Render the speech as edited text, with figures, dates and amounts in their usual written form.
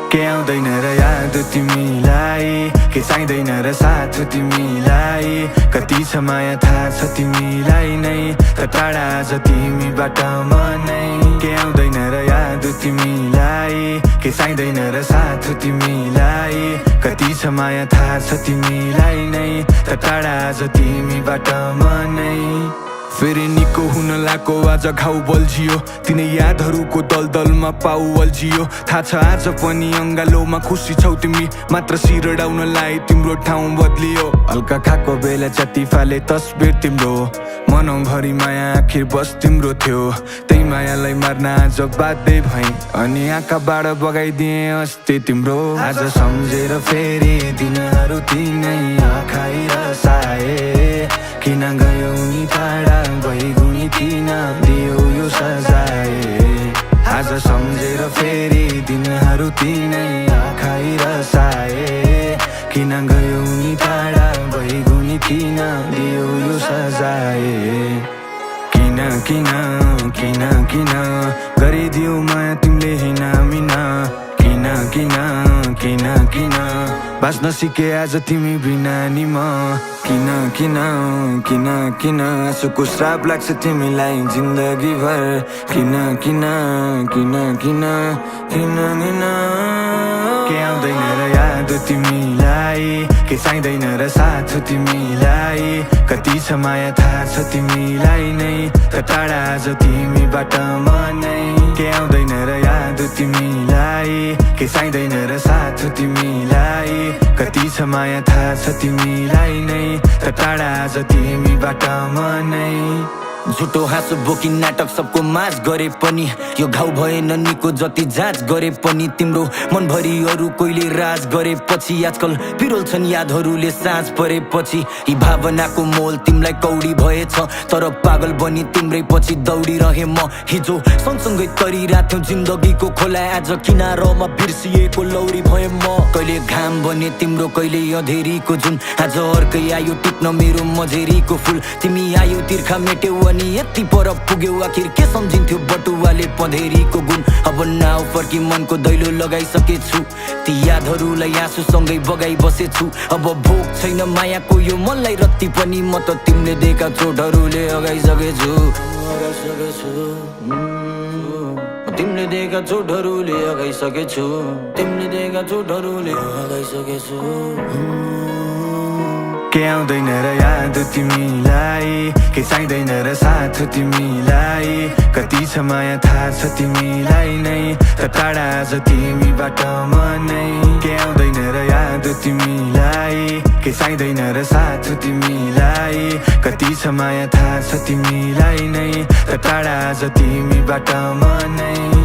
के आउँदैन र याद तिमीलाई, के चाहिँदैन र साथ तिमीलाई। कति छ माया थाहा छ तिमीलाई नै, त टाढा आज तिमीबाट म नै। के आउँदैन र याद तिमीलाई, के चाहिँदैन र साथ तिमीलाई। कति छ माया थाहा छ तिमीलाई नै, त टाढा आज तिमीबाट म नै। फेरि निको हुन लाको आज घाउ बल्झियो, तिनै यादहरूको दलदलमा पाउ अल्झियो। थाहा छ आज पनि अङ्गालोमा खुसी छौ तिमी, मात्र सिरडाउनलाई तिम्रो ठाउँ बदलियो। हल्का खाएको बेला जति फाले तस्बिर तिम्रो, मनौभरि माया आखिर बस तिम्रो थियो। त्यही मायालाई मार्न आज बाध्य भएँ, अनि आँखाबाट बगाइदिएँ अस्ति तिम्रो। आज सम्झेर फेरि दिनहरू तिनै आँखाइ रसाए, किन गयौ नि टाढा भइगुनी किन दियो यो सजाय। आज सम्झेर फेरि दिनहरू तिनै आँखाइ रसाए, किन गयौ नि टाढा भइगुनी किन दियो यो सजाय। किन किन किन किन गरिदियो माया तिमीले हिनामिना, किन किन किन किन बाँच्न सिके आज तिमी बिना नि म। किन किन किन किन आँसुको श्राप लाग्छ तिमीलाई जिन्दगी भर। किन किन किन किन किन किन के आउँदैन र याद तिमीलाई, के चाहिँदैन र साथ तिमीलाई। कति छ माया थाहा छ तिमीलाई नै, त टाढा आज तिमीबाट म नै। के आउँदैन र याद तिमीलाई, के चाहिँदैन र साथ तिमीलाई। कति छ माया थाहा छ तिमीलाई नै, त टाढा आज तिमीबाट म नै। झुटो हाँसो बोकी नाटक सबको माझ गरे पनि, यो घाउ भएन निको जति जाँच गरे पनि। तिम्रो मनभरि अरू कोहीले राज गरेपछि, आजकल पिरोल छन् यादहरूले साँझ परेपछि। यी भावनाको मोल तिमीलाई कौडी भएछ, तर पागल बनी तिम्रै पछि दौडिरहे म। हिजो सँगसँगै तरिरहेथ्यौँ जिन्दगीको खोला, आज किनारमा बिर्सिएको लौरी भए म। कहिले घाम बने तिम्रो कहिले अँधेरीको जुन, आज अर्कै आयो टिप्न मेरो मझेरीको फुल। तिमी आयो तिर्खा मेट्यौ अनि यति पर पुग्यौ, आखिर के सम्झिन्थ्यो बटुवाले पँधेरीको गुण। अब नाउ फर्की मनको दैलो लगाइसकेछु, ती यादहरूलाई आँसुसँगै बगाइ बसेछु। अब भोक छैन मायाको यो मनलाई रत्ति पनि, म त तिमीले दिएका चोटहरूले अगाइसकेछु। तिमीले दिएका चोटहरूले अगाइसकेछु, तिमीले दिएका चोटहरूले अगाइसकेछु। के आउँदैन र याद तिमीलाई, के चाहिँदैन र साथ तिमीलाई। कति छ माया थाहा छ तिमीलाई नै, त टाढा आज तिमीबाट म नै। के आउँदैन र याद तिमीलाई, के चाहिँदैन र साथ तिमीलाई। कति छ माया थाहा छ तिमीलाई नै, त टाढा आज तिमीबाट म नै।